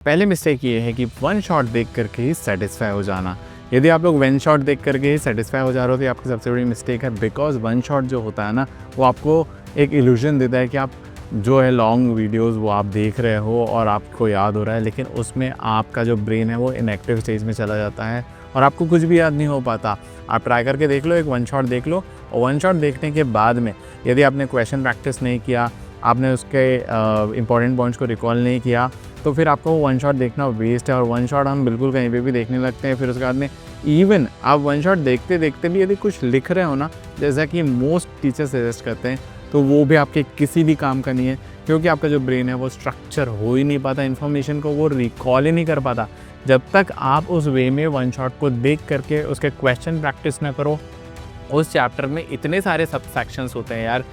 पहली मिस्टेक ये है कि वन शॉट देख करके ही सेटिस्फाई हो जाना। यदि आप लोग वन शॉट देख करके ही सेटिस्फाई हो जा रहे हो तो ये आपकी सबसे बड़ी मिस्टेक है। बिकॉज वन शॉट जो होता है ना, वो आपको एक इल्यूजन देता है कि आप जो है लॉन्ग वीडियोस वो आप देख रहे हो और आपको याद हो रहा है, लेकिन उसमें आपका जो ब्रेन है वो इनएक्टिव स्टेज में चला जाता है और आपको कुछ भी याद नहीं हो पाता। आप ट्राई करके देख लो, एक वन शॉट देख लो, और वन शॉट देखने के बाद में यदि आपने क्वेश्चन प्रैक्टिस नहीं किया, आपने उसके इंपॉर्टेंट पॉइंट्स को रिकॉल नहीं किया, तो फिर आपको वन शॉट देखना वेस्ट है। और वन शॉट हम बिल्कुल कहीं पे भी देखने लगते हैं। फिर उसके बाद में इवन आप वन शॉट देखते देखते भी यदि कुछ लिख रहे हो ना, जैसा कि मोस्ट टीचर सजेस्ट करते हैं, तो वो भी आपके किसी भी काम का नहीं है, क्योंकि आपका जो ब्रेन है वो स्ट्रक्चर हो ही नहीं पाता, इन्फॉर्मेशन को वो रिकॉल ही नहीं कर पाता जब तक आप उस वे में वन शॉट को देख करके उसके क्वेश्चन प्रैक्टिस ना करो। उस चैप्टर में इतने सारे सब सेक्शंस होते हैं यार।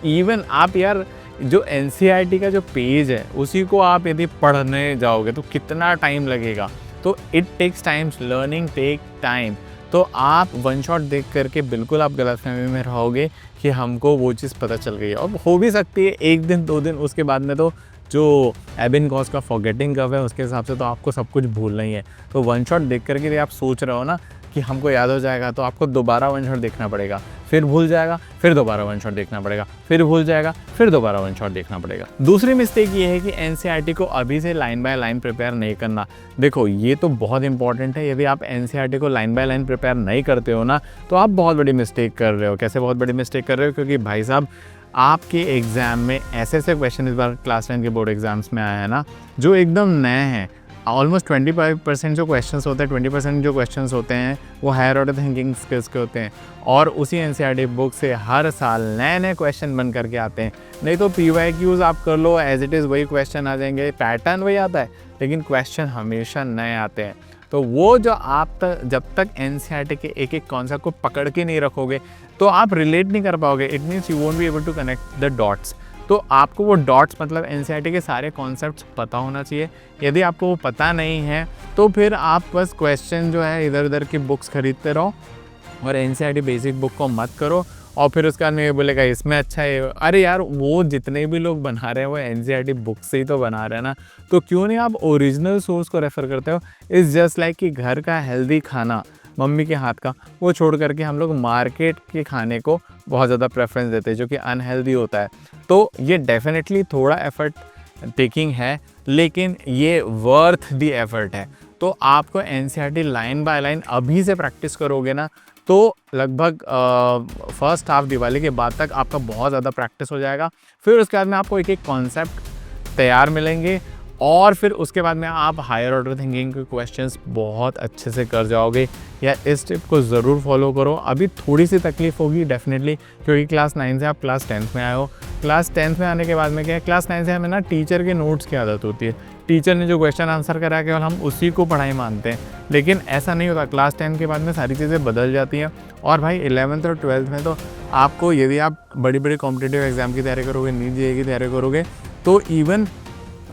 इवन आप यार जो एनसीईआरटी का जो पेज है उसी को आप यदि पढ़ने जाओगे तो कितना टाइम लगेगा। तो it takes times, learning take time. तो आप वन शॉट देख करके बिल्कुल आप गलतफहमी में रहोगे कि हमको वो चीज़ पता चल गई है। और हो भी सकती है 1 दिन 2 दिन, उसके बाद में तो जो एबिनकॉस का फॉरगेटिंग कर्व है उसके हिसाब से तो आपको सब कुछ भूलना ही है। तो वन शॉट देख करके यदि आप सोच रहे हो ना कि हमको याद हो जाएगा, तो आपको दोबारा वन शॉट देखना पड़ेगा, फिर भूल जाएगा, फिर दोबारा वन शॉट देखना पड़ेगा, फिर भूल जाएगा, फिर दोबारा वन शॉट देखना पड़ेगा। दूसरी मिस्टेक ये है कि एनसीईआरटी को अभी से लाइन बाय लाइन प्रिपेयर नहीं करना। देखो ये तो बहुत इंपॉर्टेंट है। यदि आप एनसीईआरटी को लाइन बाय लाइन प्रिपेयर नहीं करते हो ना, तो आप बहुत बड़ी मिस्टेक कर रहे हो। कैसे बहुत बड़ी मिस्टेक कर रहे हो? क्योंकि भाई साहब आपके एग्ज़ाम में ऐसे ऐसे क्वेश्चन इस बार क्लास 10 के बोर्ड एग्जाम्स में आए हैं ना, जो एकदम नए हैं। ऑलमोस्ट 25% जो क्वेश्चंस होते हैं, 20% जो क्वेश्चंस होते हैं वो हायर ऑर्डर थिंकिंग स्किल्स के होते हैं, और उसी एनसीईआरटी बुक से हर साल नए नए क्वेश्चन बन करके आते हैं। नहीं तो पीवाईक्यूज आप कर लो, एज इट इज़ वही क्वेश्चन आ जाएंगे, पैटर्न वही आता है, लेकिन क्वेश्चन हमेशा नए आते हैं। तो वो जो जब तक एनसीईआरटी के एक एक कॉन्सेप्ट को पकड़ के नहीं रखोगे तो आप रिलेट नहीं कर पाओगे। It means you won't be able to connect the dots. तो आपको वो डॉट्स मतलब एनसीईआरटी के सारे कॉन्सेप्ट्स पता होना चाहिए। यदि आपको वो पता नहीं है तो फिर आप बस क्वेश्चन जो है इधर उधर की बुक्स खरीदते रहो और एनसीईआरटी बेसिक बुक को मत करो। और फिर उसके बाद में ये बोलेगा इसमें अच्छा है। अरे यार, वो जितने भी लोग बना रहे हैं वो एनसीईआरटी बुक से ही तो बना रहे हैं ना, तो क्यों नहीं आप ओरिजिनल सोर्स को रेफ़र करते हो। इट्स जस्ट लाइक कि घर का हेल्दी खाना मम्मी के हाथ का, वो छोड़ करके हम लोग मार्केट के खाने को बहुत ज़्यादा प्रेफरेंस देते हैं जो कि अनहेल्दी होता है। तो ये डेफिनेटली थोड़ा एफर्ट टेकिंग है, लेकिन ये वर्थ द एफर्ट है। तो आपको एनसीईआरटी लाइन बाय लाइन अभी से प्रैक्टिस करोगे ना, तो लगभग फर्स्ट हाफ दिवाली के बाद तक आपका बहुत ज़्यादा प्रैक्टिस हो जाएगा। फिर उसके बाद में आपको एक एक कॉन्सेप्ट तैयार मिलेंगे और फिर उसके बाद में आप हायर ऑर्डर थिंकिंग के क्वेश्चंस बहुत अच्छे से कर जाओगे। या इस टिप को ज़रूर फॉलो करो। अभी थोड़ी सी तकलीफ होगी डेफिनेटली, क्योंकि क्लास 9 से आप क्लास 10th में आए हो। क्लास 10th में आने के बाद में क्या है, क्लास 9 से हमें ना टीचर के नोट्स की आदत होती है। टीचर ने जो क्वेश्चन आंसर करा केवल हम उसी को पढ़ाई मानते हैं, लेकिन ऐसा नहीं होता। क्लास 10 के बाद में सारी चीज़ें बदल जाती हैं। और भाई 11th और 12th में तो आपको, यदि आप बड़ी बड़ी कॉम्पिटिटिव एग्जाम की तैयारी करोगे, नीट जेईई की तैयारी करोगे, तो इवन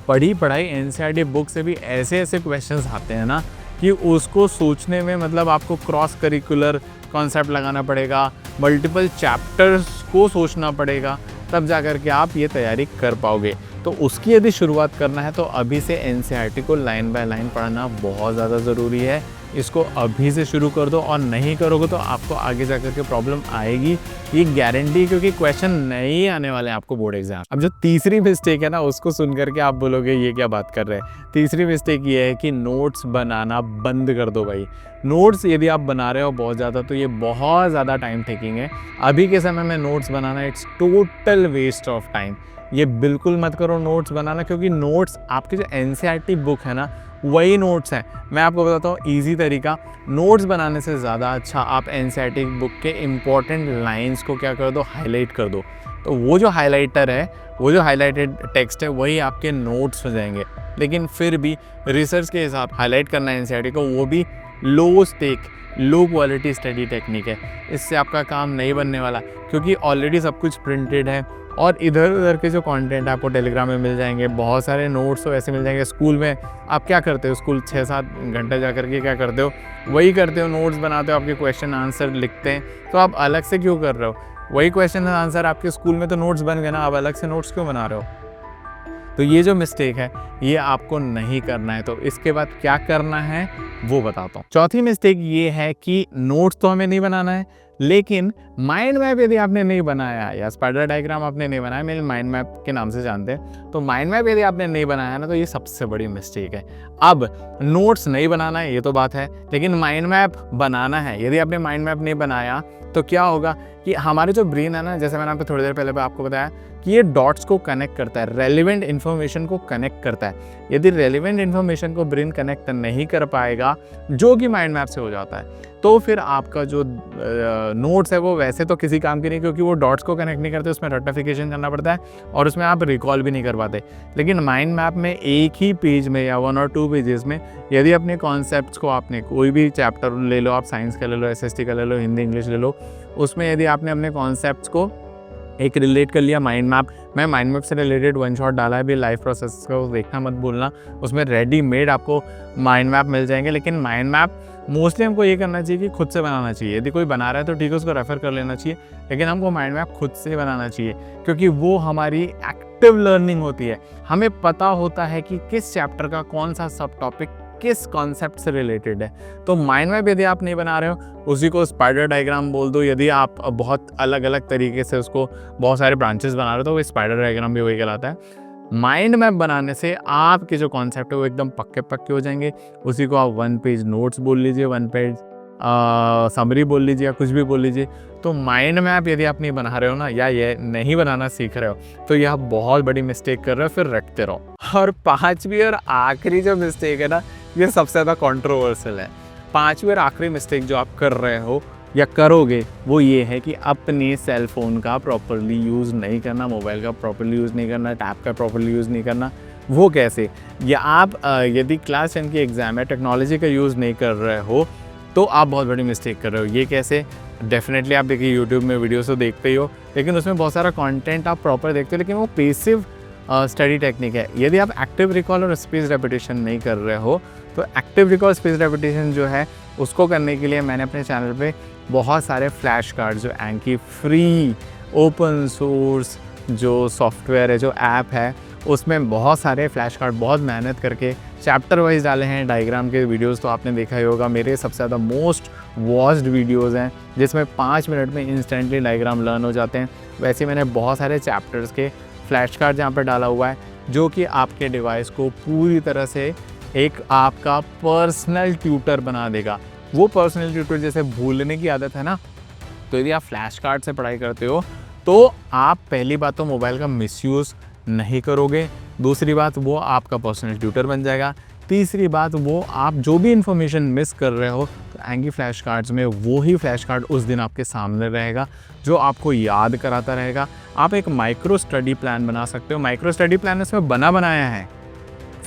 पढ़ाई एनसीईआरटी बुक से भी ऐसे ऐसे क्वेश्चंस आते हैं ना कि उसको सोचने में मतलब आपको क्रॉस करिकुलर कॉन्सेप्ट लगाना पड़ेगा, मल्टीपल चैप्टर्स को सोचना पड़ेगा, तब जा कर के आप ये तैयारी कर पाओगे। तो उसकी यदि शुरुआत करना है तो अभी से एनसीईआरटी को लाइन बाय लाइन पढ़ना बहुत ज़्यादा ज़रूरी है। इसको अभी से शुरू कर दो, और नहीं करोगे तो आपको आगे जाकर के प्रॉब्लम आएगी, ये गारंटी, क्योंकि क्वेश्चन नहीं आने वाले हैं आपको बोर्ड एग्जाम। अब जो तीसरी मिस्टेक है ना, उसको सुन करके आप बोलोगे ये क्या बात कर रहे हैं। तीसरी मिस्टेक ये है कि नोट्स बनाना बंद कर दो भाई। नोट्स यदि आप बना रहे हो बहुत ज़्यादा, तो ये बहुत ज़्यादा टाइम टेकिंग है। अभी के समय में नोट्स बनाना it's total waste of time. ये बिल्कुल मत करो नोट्स बनाना, क्योंकि नोट्स आपकी जो एनसीईआरटी बुक है ना, वही नोट्स हैं। मैं आपको बताता हूँ ईजी तरीका। नोट्स बनाने से ज़्यादा अच्छा आप एनसीईआरटी बुक के इम्पॉर्टेंट लाइंस को क्या कर दो, हाईलाइट कर दो। तो वो जो हाईलाइटर है, वो जो हाईलाइटेड टेक्स्ट है, वही आपके नोट्स हो जाएंगे। लेकिन फिर भी रिसर्च के हिसाब हाईलाइट करना है एनसीईआरटी को, वो भी low stake, low quality study technique है। इससे आपका काम नहीं बनने वाला, क्योंकि ऑलरेडी सब कुछ प्रिंटेड है और इधर उधर के जो कंटेंट आपको टेलीग्राम में मिल जाएंगे, बहुत सारे नोट्स तो ऐसे मिल जाएंगे। स्कूल में आप क्या करते हो, स्कूल 6-7 घंटे जा करके क्या करते हो, वही करते हो, नोट्स बनाते हो, आपके क्वेश्चन आंसर लिखते हैं। तो आप अलग से क्यों कर रहे हो? वही क्वेश्चन आंसर आपके स्कूल में तो नोट्स बन गए ना, आप अलग से नोट्स क्यों बना रहे हो? तो ये जो मिस्टेक है ये आपको नहीं करना है। तो इसके बाद क्या करना है वो बताता हूँ। चौथी मिस्टेक ये है कि नोट्स तो हमें नहीं बनाना है, लेकिन माइंड मैप यदि आपने नहीं बनाया या स्पाइडर डायग्राम आपने नहीं बनाया, मेरे माइंड मैप के नाम से जानते हैं, तो माइंड मैप यदि आपने नहीं बनाया ना तो ये सबसे बड़ी मिस्टेक है। अब नोट्स नहीं बनाना है ये तो बात है, लेकिन माइंड मैप बनाना है। यदि आपने माइंड मैप नहीं बनाया तो क्या होगा कि हमारे जो ब्रेन है ना, जैसे मैंने आपको थोड़ी देर पहले आपको बताया कि ये डॉट्स को कनेक्ट करता है, रेलिवेंट इन्फॉर्मेशन को कनेक्ट करता है। यदि रेलिवेंट इन्फॉर्मेशन को ब्रेन कनेक्ट नहीं कर पाएगा, जो कि माइंड मैप से हो जाता है, तो फिर आपका जो नोट्स है वो वैसे तो किसी काम की नहीं, क्योंकि वो डॉट्स को कनेक्ट नहीं करते, उसमें रेक्टिफिकेशन करना पड़ता है और उसमें आप रिकॉल भी नहीं कर पाते। लेकिन माइंड मैप में एक ही पेज में या 1 और 2 पेजेस में यदि अपने कॉन्सेप्ट्स को, आपने कोई भी चैप्टर ले लो, आप साइंस का ले लो, SST का ले लो, हिंदी इंग्लिश ले लो, उसमें यदि आपने अपने कॉन्सेप्ट्स को एक रिलेट कर लिया माइंड मैप, मैं माइंड मैप से रिलेटेड वन शॉट डाला है भी, लाइफ प्रोसेस को देखना मत भूलना, उसमें रेडीमेड आपको माइंड मैप मिल जाएंगे। लेकिन माइंड मैप मोस्टली हमको ये करना चाहिए कि खुद से बनाना चाहिए। यदि कोई बना रहा है तो ठीक है, उसको रेफर कर लेना चाहिए, लेकिन हमको माइंड मैप खुद से बनाना चाहिए, क्योंकि वो हमारी एक्टिव लर्निंग होती है। हमें पता होता है कि किस चैप्टर का कौन सा सब टॉपिक किस कॉन्सेप्ट से रिलेटेड है। तो माइंड मैप यदि आप नहीं बना रहे हो, उसी को स्पाइडर डायग्राम बोल दो। यदि आप बहुत अलग अलग तरीके से उसको बहुत सारे ब्रांचेस बना रहे हो तो वो स्पाइडर डायग्राम भी वही कहलाता है। माइंड मैप बनाने से आपके जो कॉन्सेप्ट है वो एकदम पक्के पक्के हो जाएंगे। उसी को आप 1 पेज नोट्स बोल लीजिए, 1 पेज समरी बोल लीजिए या कुछ भी बोल लीजिए। तो माइंड मैप यदि आप नहीं बना रहे हो ना, या ये नहीं बनाना सीख रहे हो, तो यह बहुत बड़ी मिस्टेक कर रहे हो, फिर रखते रहो। और 5वीं और आखिरी जो मिस्टेक है ना, ये सबसे ज़्यादा कंट्रोवर्शियल है। 5वीं और आखिरी मिस्टेक जो आप कर रहे हो या करोगे वो ये है कि अपने सेल फ़ोन का प्रॉपरली यूज़ नहीं करना, मोबाइल का प्रॉपरली यूज़ नहीं करना, टैब का प्रॉपरली यूज़ नहीं करना। वो कैसे? या आप यदि क्लास 10 की एग्ज़ाम है, टेक्नोलॉजी का यूज़ नहीं कर रहे हो, तो आप बहुत बड़ी मिस्टेक कर रहे हो। ये कैसे? डेफिनेटली आप देखिए यूट्यूब में वीडियोस तो देखते ही हो, लेकिन उसमें बहुत सारा कंटेंट आप प्रॉपर देखते हो, लेकिन वो पैसिव स्टडी टेक्निक है। यदि आप एक्टिव रिकॉल और स्पेस रेपिटेशन नहीं कर रहे हो, तो एक्टिव रिकॉल स्पेस रेपिटेशन जो है उसको करने के लिए मैंने अपने चैनल पे बहुत सारे फ्लैश कार्ड, जो एंकी फ्री ओपन सोर्स जो सॉफ्टवेयर है, जो ऐप है, उसमें बहुत सारे फ्लैश कार्ड बहुत मेहनत करके चैप्टर वाइज डाले हैं। डायग्राम के वीडियोस तो आपने देखा ही होगा, मेरे सबसे ज़्यादा मोस्ट वॉच्ड वीडियोस हैं, जिसमें 5 मिनट में इंस्टेंटली डायग्राम लर्न हो जाते हैं। वैसे मैंने बहुत सारे चैप्टर्स के फ्लैश कार्ड जहाँ पर डाला हुआ है, जो कि आपके डिवाइस को पूरी तरह से एक आपका पर्सनल ट्यूटर बना देगा। वो पर्सनल ट्यूटर, जैसे भूलने की आदत है ना, तो यदि आप फ्लैश कार्ड से पढ़ाई करते हो तो आप पहली बात तो मोबाइल का मिसयूज़ नहीं करोगे, दूसरी बात वो आपका पर्सनल ट्यूटर बन जाएगा, तीसरी बात वो आप जो भी इन्फॉर्मेशन मिस कर रहे हो तो एंगी फ्लैश कार्ड्स में वो ही फ्लैश कार्ड उस दिन आपके सामने रहेगा, जो आपको याद कराता रहेगा। आप एक माइक्रो स्टडी प्लान बना सकते हो। माइक्रो स्टडी प्लान इसमें बनाया है,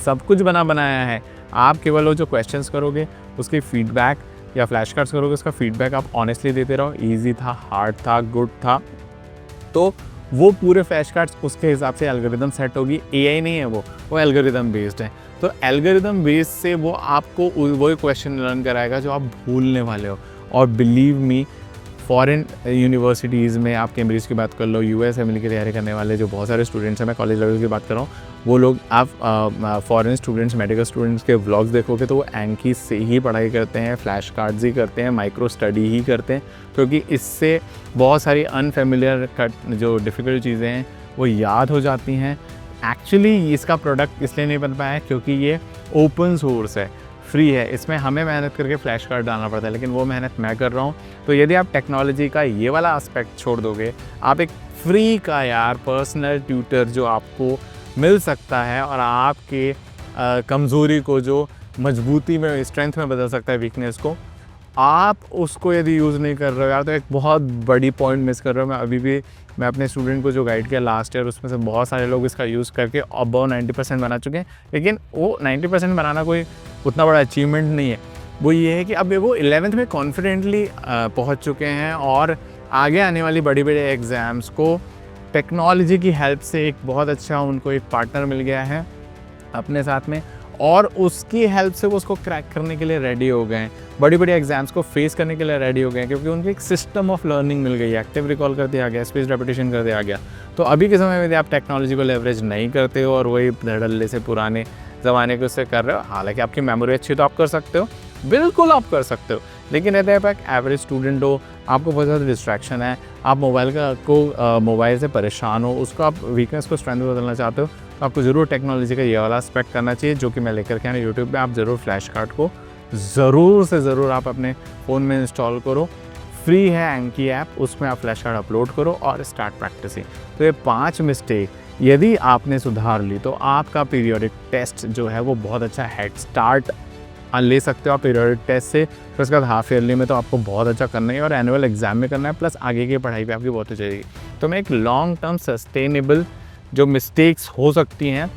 सब कुछ बनाया है। आप केवल वो जो क्वेश्चंस करोगे उसकी फीडबैक, या फ्लैश कार्ड्स करोगे उसका फीडबैक आप ऑनेस्टली देते रहो। ईजी था, हार्ड था, गुड था, तो वो पूरे फ्लैश कार्ड्स उसके हिसाब से एल्गोरिदम सेट होगी। AI नहीं है वो एल्गोरिदम बेस्ड है। तो एल्गोरिदम बेस्ड से वो आपको वही क्वेश्चन लर्न कराएगा जो आप भूलने वाले हो। और बिलीव मी, फॉरेन यूनिवर्सिटीज़ में आप कैम्ब्रिज की बात कर लो, USMLE की तैयारी करने वाले जो बहुत सारे स्टूडेंट्स हैं, मैं कॉलेज लेवल की बात कर रहा हूँ, वो लोग, आप फॉरेन स्टूडेंट्स, मेडिकल स्टूडेंट्स के व्लॉग्स देखोगे तो वो एंकी से ही पढ़ाई करते हैं, फ्लैश कार्ड्स ही करते हैं, माइक्रो स्टडी ही करते हैं, क्योंकि इससे बहुत सारी अनफेमिलियर जो डिफ़िकल्ट चीज़ें हैं वो याद हो जाती हैं। एक्चुअली इसका प्रोडक्ट इसलिए नहीं बन पाया है क्योंकि ये ओपन सोर्स है, फ्री है, इसमें हमें मेहनत करके फ्लैश कार्ड डालना पड़ता है, लेकिन वो मेहनत मैं कर रहा हूँ। तो यदि आप टेक्नोलॉजी का ये वाला एस्पेक्ट छोड़ दोगे, आप एक फ्री का यार पर्सनल ट्यूटर जो आपको मिल सकता है और आपके कमज़ोरी को जो मजबूती में, स्ट्रेंथ में बदल सकता है, वीकनेस को, आप उसको यदि यूज़ नहीं कर रहे हो यार, तो एक बहुत बड़ी पॉइंट मिस कर रहे हो। मैं अपने स्टूडेंट को जो गाइड किया लास्ट ईयर, उसमें से बहुत सारे लोग इसका यूज़ करके अबव 90% बना चुके हैं। लेकिन वो 90% बनाना कोई उतना बड़ा अचीवमेंट नहीं है। वो ये है कि अब वो 11th में कॉन्फिडेंटली पहुंच चुके हैं और आगे आने वाली बड़ी बड़ी एग्ज़ाम्स को टेक्नोलॉजी की हेल्प से एक बहुत अच्छा उनको एक पार्टनर मिल गया है अपने साथ में, और उसकी हेल्प से वो उसको क्रैक करने के लिए रेडी हो गए हैं, बड़ी बड़ी एग्जाम्स को फेस करने के लिए रेडी हो गए हैं, क्योंकि उनको एक सिस्टम ऑफ लर्निंग मिल गई है, एक्टिव रिकॉल कर दिया गया, स्पेस रेपिटेशन कर दिया गया। तो अभी के समय में यदि आप टेक्नोलॉजी को लेवरेज नहीं करते हो और वही धड़ल्ले से पुराने ज़माने के उससे कर रहे हो, हालांकि आपकी मेमोरी अच्छी तो आप कर सकते हो, बिल्कुल आप कर सकते हो, लेकिन यदि आप एक एवरेज स्टूडेंट हो, आपको बहुत ज़्यादा डिस्ट्रैक्शन है, आप मोबाइल से परेशान हो, उसको आप वीकनेस को स्ट्रेंथ में बदलना चाहते हो, तो आपको ज़रूर टेक्नोलॉजी का ये वाला एस्पेक्ट करना चाहिए जो कि मैं लेकर के आया यूट्यूब पे। आप ज़रूर फ्लैश कार्ड को ज़रूर से ज़रूर आप अपने फ़ोन में इंस्टॉल करो, फ्री है एंकी ऐप, उसमें आप फ्लैश कार्ड अपलोड करो और स्टार्ट प्रैक्टिसिंग। तो ये 5 मिस्टेक यदि आपने सुधार ली तो आपका पीरियोडिक टेस्ट जो है वो बहुत अच्छा हेड स्टार्ट ले सकते हो आप पीरियोडिक टेस्ट से। फिर उसके बाद हाफ ईयरली में तो आपको बहुत अच्छा करना है और एनुअल एग्जाम में करना है, प्लस आगे की पढ़ाई पे आपकी बहुत अच्छी जाएगी। तो मैं एक लॉन्ग टर्म सस्टेनेबल जो मिस्टेक्स हो सकती हैं,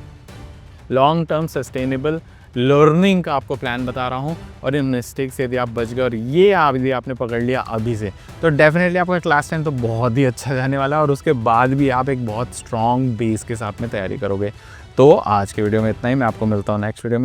लॉन्ग टर्म सस्टेनेबल लर्निंग का आपको प्लान बता रहा हूँ, और इन मिस्टेक से यदि आप बच गए और ये आप यदि आपने पकड़ लिया अभी से, तो डेफिनेटली आपका क्लास 10 तो बहुत ही अच्छा जाने वाला है और उसके बाद भी आप एक बहुत स्ट्रॉन्ग बेस के साथ में तैयारी करोगे। तो आज के वीडियो में इतना ही, मैं आपको मिलता हूँ नेक्स्ट वीडियो में।